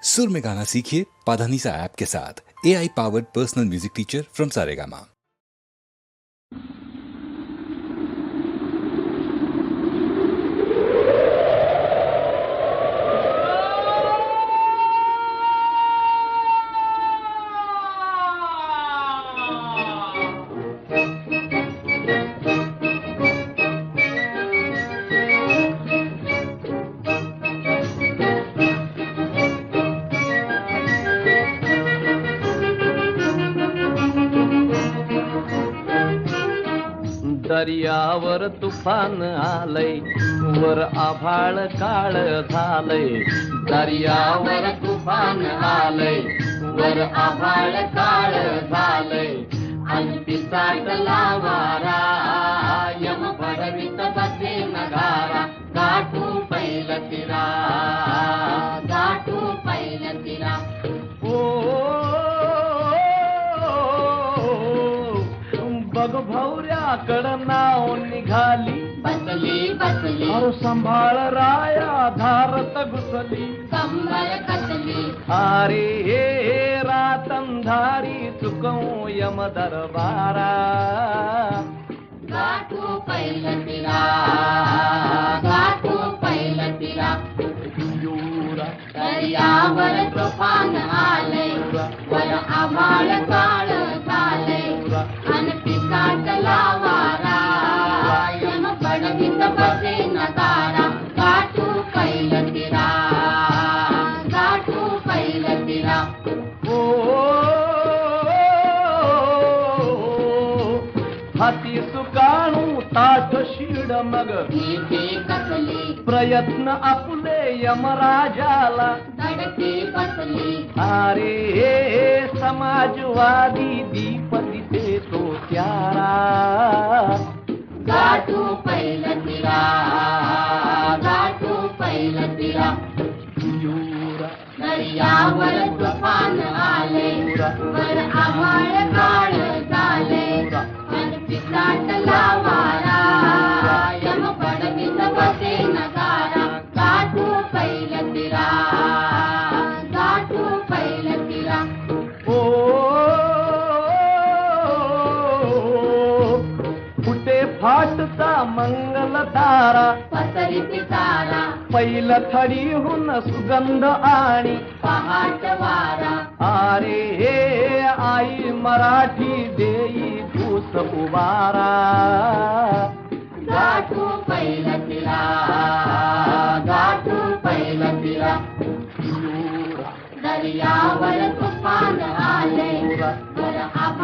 सुर में गाना सीखिए पाधानीसा ऐप के साथ। AI powered personal music teacher from Saregama. दर्यावर तुफान आलय, वर आभाळ काळ झालय. दर्यावर तुफान आलय, वर आभाळ काळ झालय. अनपिसाटला वारा, यम भडवीत बसे नगारा. गाठू पैल तिरा, गाठू पैल तिरा. बघ भौऱ्याकडं नाव निघाली, बसली बसली अरे संभाळ राया धारत घुसली. कंबर कसली अरे हे रातंधारी चुकवू यम दरबारा. गाठू पैल तिरा, गाठू पैल तिरा. दर्यावर तुफान आलय, वर आभाळ काळ झालय. अनपिसाटला वारा, यम भडवीत बसे नगारा. गाठू पैल तिरा, गाठू पैल तिरा. हाती सुकाणू ताठ शिड मग, भीती कसली प्रयत्न आपुले यमराजाला. धडकी बसली अरे हे समाजवादी दीप दिसे तो त्यारा. गाठू पैल तिरा, गाठू पैल तिरा. दर्यावर तुफान आलय, वर आभाळ काळ झालय. अनपिसाटला वारा, यम भडवीत बसे नगारा. गाठू पैल तिरा, गाठू पैल तिरा. कुठे फाटचा मंगल तारा, पसरी पिसारा पैल थडीहून सुगंध आणि पहाट वारा. अरे हे आई मराठी देई भूस उबारा. गाठू पैल तिरा, गाठू पैल तिरा. दर्यावर तुफान आलय, वर आभाळ